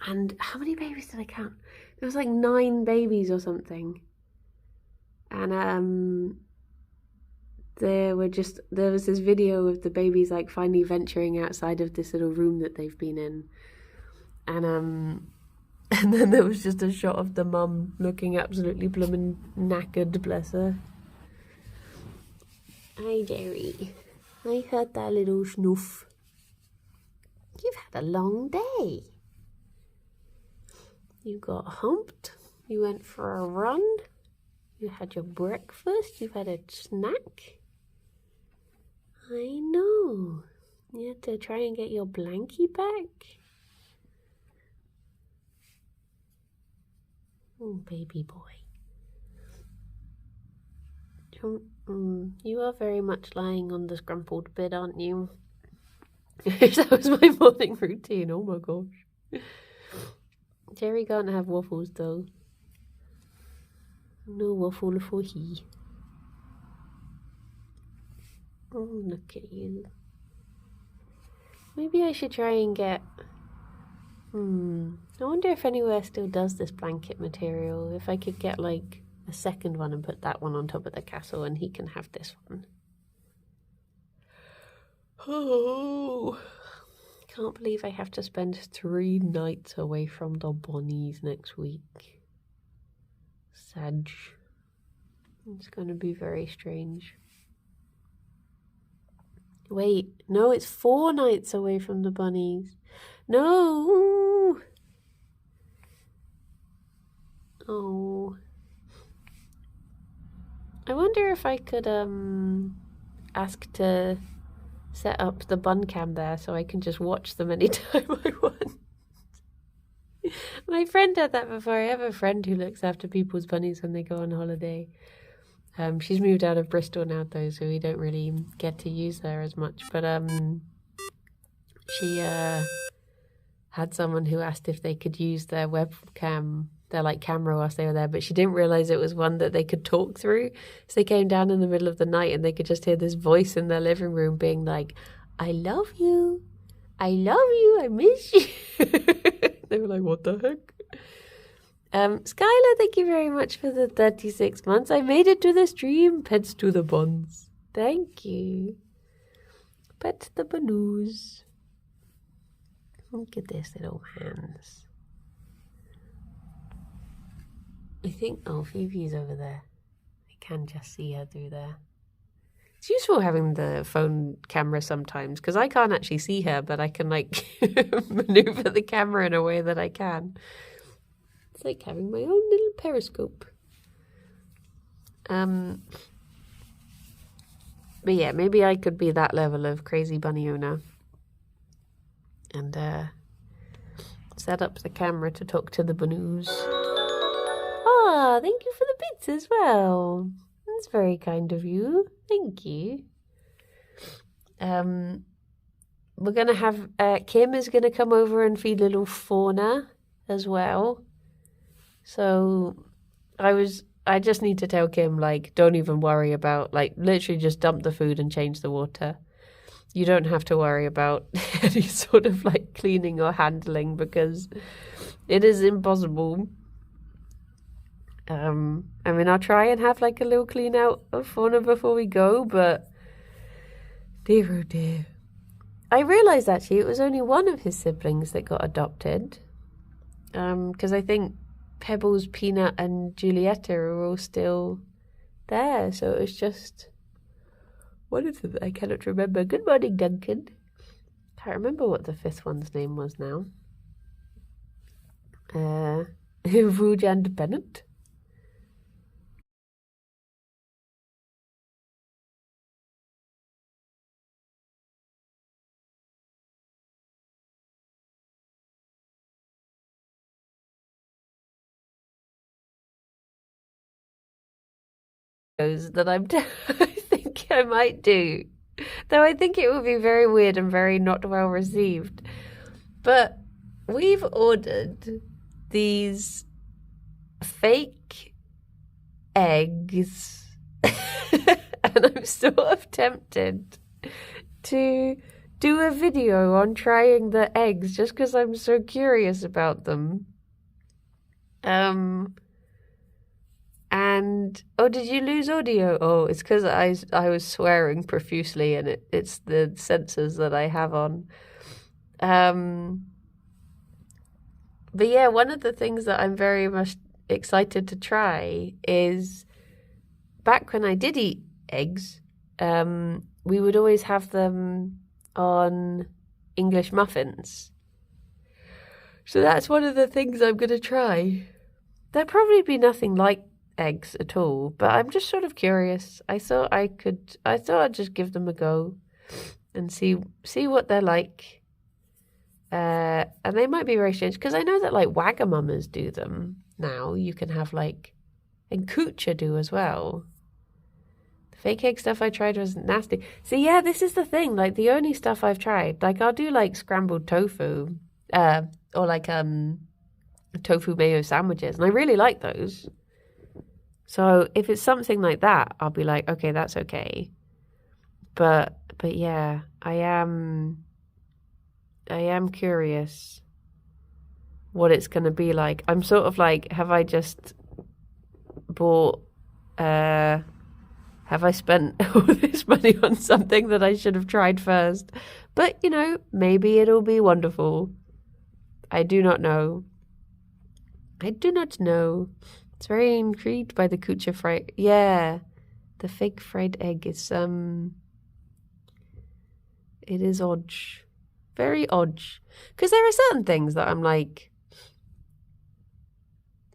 And how many babies did I count? There was like 9 babies or something. And there was this video of the babies like finally venturing outside of this little room that they've been in. And then there was just a shot of the mum looking absolutely bloomin' knackered, bless her. Hi, Gerry. I heard that little snoof. You've had a long day. You got humped. You went for a run. You had your breakfast. You've had a snack. I know. You had to try and get your blankie back. Oh, baby boy. You are very much lying on the scrumpled bed, aren't you? That was my morning routine. Oh my gosh. Gerry can't have waffles though. No waffle for he. Oh, look at you. Maybe I should try and get... I wonder if anywhere still does this blanket material. If I could get like a second one and put that one on top of the castle and he can have this one. Oh, can't believe I have to spend 3 nights away from the bunnies next week. Sad. It's going to be very strange. Wait, no, it's 4 nights away from the bunnies. No! Oh. I wonder if I could ask to set up the bun cam there so I can just watch them anytime I want. My friend had that before. I have a friend who looks after people's bunnies when they go on holiday. She's moved out of Bristol now though, so we don't really get to use her as much. But she had someone who asked if they could use their webcam, their like camera whilst they were there, but she didn't realise it was one that they could talk through. So they came down in the middle of the night and they could just hear this voice in their living room being like, I love you, I miss you. They were like, what the heck? Skylar, thank you very much for the 36 months. I made it to the stream. Pets to the buns. Thank you. Pet the banoos. Look at this little hands. I think, oh, Phoebe's over there. I can just see her through there. It's useful having the phone camera sometimes because I can't actually see her, but I can like maneuver the camera in a way that I can. It's like having my own little periscope. But yeah, maybe I could be that level of crazy bunny owner and set up the camera to talk to the banoos. Ah, thank you for the bits as well. That's very kind of you. Thank you. We're gonna have Kim is gonna come over and feed little Fauna as well. So I just need to tell Kim, like, don't even worry about, like, literally just dump the food and change the water. You don't have to worry about any sort of, like, cleaning or handling because it is impossible. I mean, I'll try and have like a little clean out of fauna before we go, but dear oh dear. I realised actually it was only one of his siblings that got adopted. Because I think Pebbles, Peanut, and Julieta are all still there, so it was just one of them. I cannot remember. Good morning, Duncan. Can't remember what the fifth one's name was now. Rouge and Bennett. That I think I might do. Though I think it would be very weird and very not well received. But we've ordered these fake eggs. And I'm sort of tempted to do a video on trying the eggs just because I'm so curious about them. And oh, did you lose audio? Oh, it's because I was swearing profusely, and it's the sensors that I have on. But yeah, one of the things that I'm very much excited to try is back when I did eat eggs, we would always have them on English muffins. So that's one of the things I'm going to try. There'd probably be nothing like eggs at all, but I'm just sort of curious. I thought I'd just give them a go and see what they're like. And they might be very strange because I know that like Wagamamas do them now. You can have like, and Kucha do as well. The fake egg stuff I tried was nasty. See, yeah, this is the thing. Like the only stuff I've tried, like I'll do like scrambled tofu, or like tofu mayo sandwiches, and I really like those. So if it's something like that, I'll be like, okay, that's okay. But yeah, I am curious what it's going to be like. I'm sort of like, have I just bought, have I spent all this money on something that I should have tried first? But, you know, maybe it'll be wonderful. I do not know. It's very intrigued by the kucha fried. Yeah, the fake fried egg is it is odd, very odd. Because there are certain things that I'm like,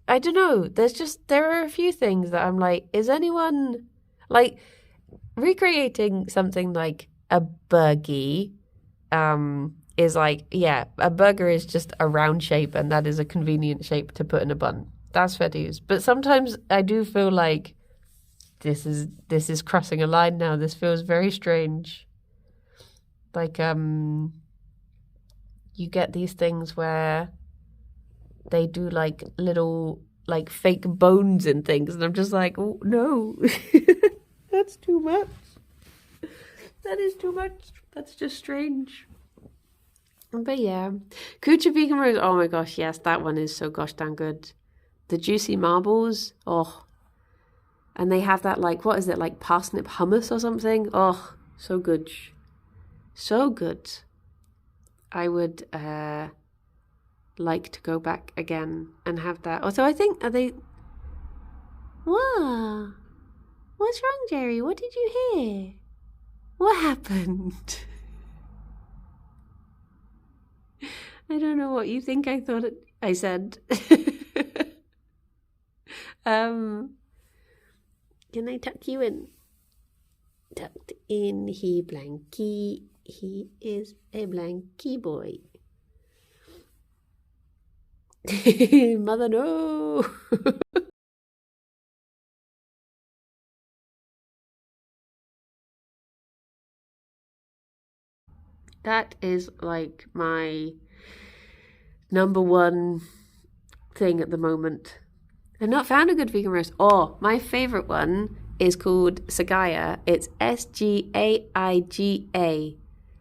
I don't know. There are a few things that I'm like, is anyone like recreating something like a burgie? Is like, yeah, a burger is just a round shape, and that is a convenient shape to put in a bun. That's fair dues. But sometimes I do feel like this is crossing a line now. This feels very strange. Like you get these things where they do like little like fake bones and things, and I'm just like, oh, no. That's too much. That is too much. That's just strange. But yeah, Kucha vegan rose. Oh my gosh, yes, that one is so gosh damn good. The juicy marbles, oh, and they have that like, what is it, like parsnip hummus or something? Oh, so good, so good. I would like to go back again and have that. Also, I think What? What's wrong, Gerry? What did you hear? What happened? I don't know what you think I said. Can I tuck you in? Tucked in, he blankie. He is a blankie boy. Mother, no. That is like my number one thing at the moment. I've not found a good vegan roast. Oh, my favourite one is called Sagaya. It's Sgaiga.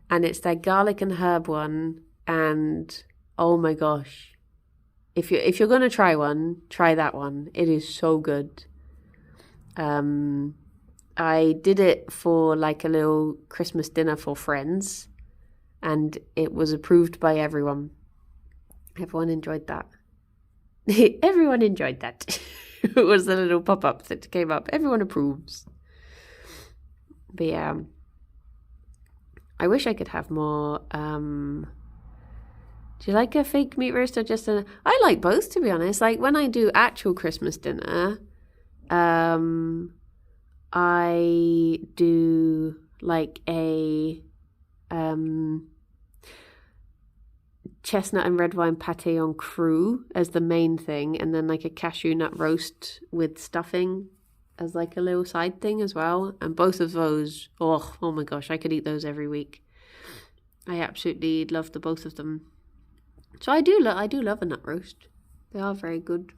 And it's their garlic and herb one. And oh my gosh, if you're gonna try one, try that one. It is so good. I did it for like a little Christmas dinner for friends, and it was approved by everyone. Everyone enjoyed that. Everyone enjoyed that. It was the little pop-up that came up. Everyone approves. But yeah, I wish I could have more. Do you like a fake meat roast or just a... I like both, to be honest. Like when I do actual Christmas dinner, I do like a chestnut and red wine pate en croûte as the main thing, and then like a cashew nut roast with stuffing as like a little side thing as well. And both of those, oh my gosh, I could eat those every week. I absolutely love the both of them. So I do love a nut roast. They are very good.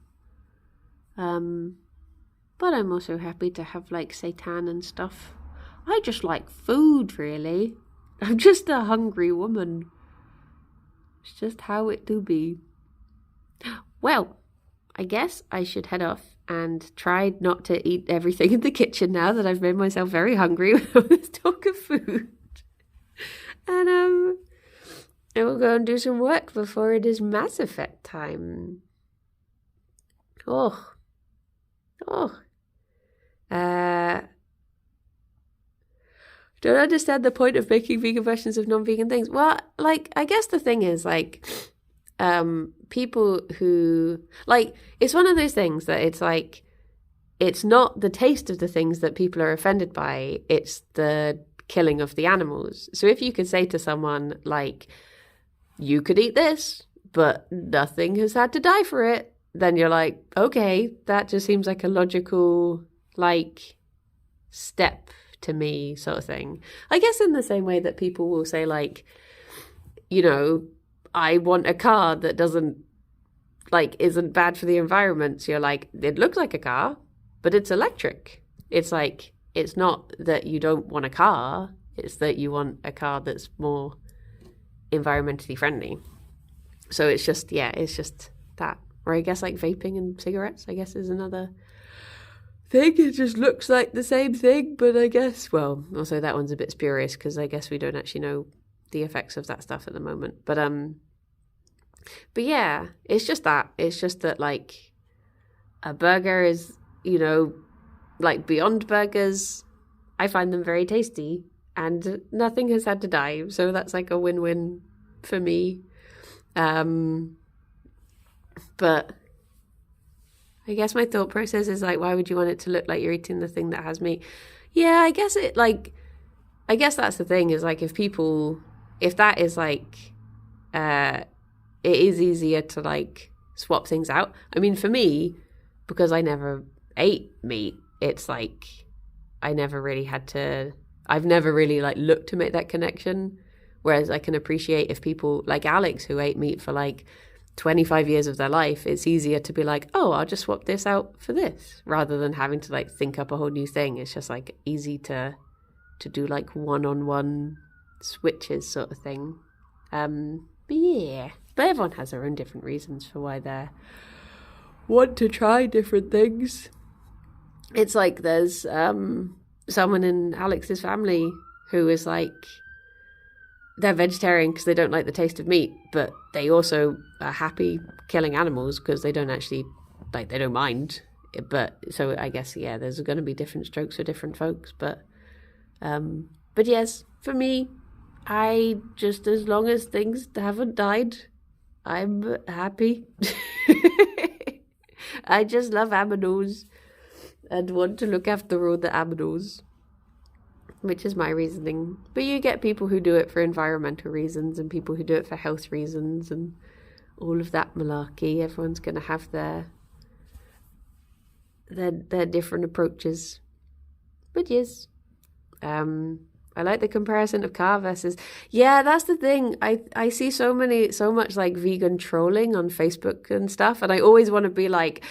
But I'm also happy to have like seitan and stuff. I just like food, really. I'm just a hungry woman. It's just how it do be. Well, I guess I should head off and try not to eat everything in the kitchen now that I've made myself very hungry with this talk of food. And I will go and do some work before it is Mass Effect time. Don't understand the point of making vegan versions of non-vegan things. Well, like, I guess the thing is, like, people who, like, it's one of those things that it's like, it's not the taste of the things that people are offended by, it's the killing of the animals. So if you could say to someone, like, you could eat this, but nothing has had to die for it, then you're like, okay, that just seems like a logical, like, step to me, sort of thing. I guess in the same way that people will say, like, you know, I want a car that doesn't, like, isn't bad for the environment. So you're like, it looks like a car, but it's electric. It's like, it's not that you don't want a car, it's that you want a car that's more environmentally friendly. So it's just, yeah, it's just that. Or I guess like vaping and cigarettes, I guess, is another thing. It just looks like the same thing, but I guess, well, also that one's a bit spurious because I guess we don't actually know the effects of that stuff at the moment. But yeah, it's just that. It's just that, like, a burger is, you know, like Beyond Burgers, I find them very tasty and nothing has had to die. So that's like a win-win for me. But I guess my thought process is like, why would you want it to look like you're eating the thing that has meat? Yeah, I guess that's the thing is like, if that is like, it is easier to like swap things out. I mean, for me, because I never ate meat, it's like, I've never really like looked to make that connection. Whereas I can appreciate if people like Alex who ate meat for like 25 years of their life, it's easier to be like, oh, I'll just swap this out for this rather than having to like think up a whole new thing. It's just like easy to do like one-on-one switches sort of thing. But yeah, but everyone has their own different reasons for why they want to try different things. It's like there's someone in Alex's family who is like, they're vegetarian because they don't like the taste of meat, but they also are happy killing animals because they don't actually, like, they don't mind. But so I guess, yeah, there's going to be different strokes for different folks. But yes, for me, I just, as long as things haven't died, I'm happy. I just love aminos and want to look after all the aminos, which is my reasoning. But you get people who do it for environmental reasons and people who do it for health reasons and all of that malarkey. Everyone's going to have their different approaches. But yes, I like the comparison of car versus... Yeah, that's the thing. I see so much like vegan trolling on Facebook and stuff, and I always want to be like,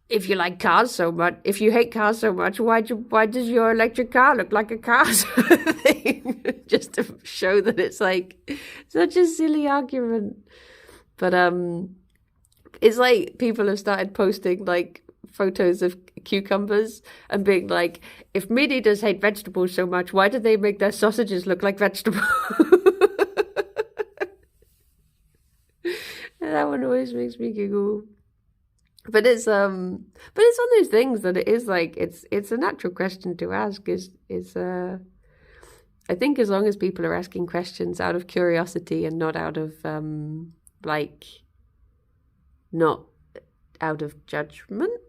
if you like cars so much, if you hate cars so much, why does your electric car look like a car sort of thing? Just to show that it's like such a silly argument. But It's like people have started posting like photos of cucumbers and being like, if meat eaters hate vegetables so much, why do they make their sausages look like vegetables? That one always makes me giggle. But it's one of those things that it is like it's a natural question to ask. I think as long as people are asking questions out of curiosity and not out of like not out of judgment,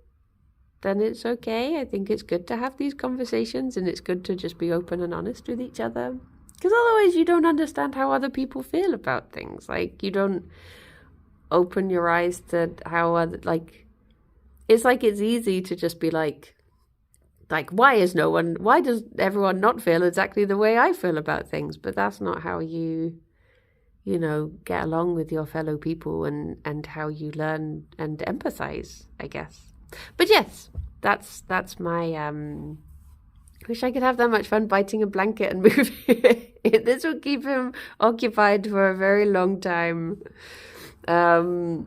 then it's okay. I think it's good to have these conversations, and it's good to just be open and honest with each other. Because otherwise you don't understand how other people feel about things. Like, you don't open your eyes to how other, like, it's like it's easy to just be like, why does everyone not feel exactly the way I feel about things? But that's not how you get along with your fellow people and how you learn and empathize, I guess. But yes, that's my wish I could have that much fun biting a blanket and moving. This will keep him occupied for a very long time. But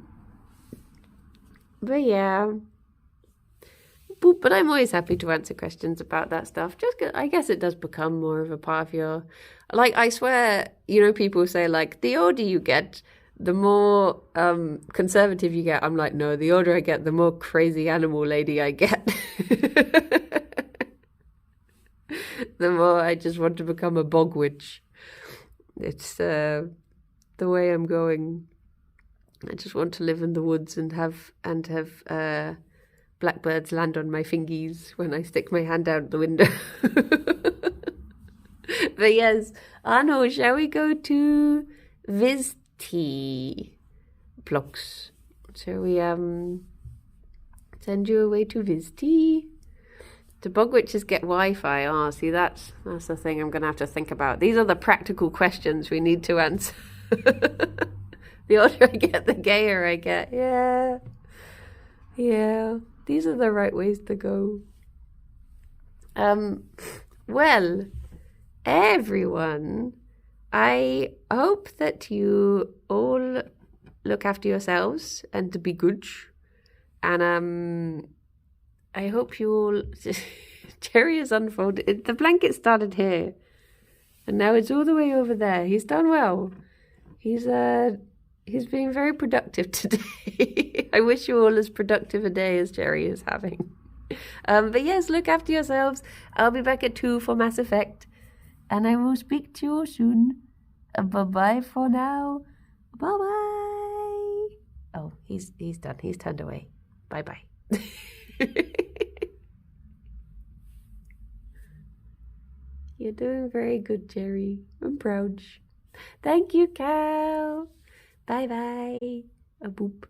yeah. But I'm always happy to answer questions about that stuff. I guess it does become more of a part of your... Like, I swear, people say, like, the older you get, the more conservative you get. I'm like, no, the older I get, the more crazy animal lady I get. The more I just want to become a bog witch. It's the way I'm going. I just want to live in the woods and have blackbirds land on my fingies when I stick my hand out the window. But yes, Arno, shall we go to Vizty blocks? Shall we send you away to Vizty? Do bog witches get Wi-Fi? Oh, see, that's the thing I'm going to have to think about. These are the practical questions we need to answer. The older I get, the gayer I get. Yeah. These are the right ways to go. Well, everyone, I hope that you all look after yourselves and to be good. And I hope you all... Gerry is unfolded. The blanket started here. And now it's all the way over there. He's done well. He's being very productive today. I wish you all as productive a day as Gerry is having. But yes, look after yourselves. I'll be back at 2 for Mass Effect. And I will speak to you all soon. Bye-bye for now. Bye-bye. Oh, he's done. He's turned away. Bye-bye. You're doing very good, Gerry. I'm proud. Thank you, Cal. Bye-bye. A boop.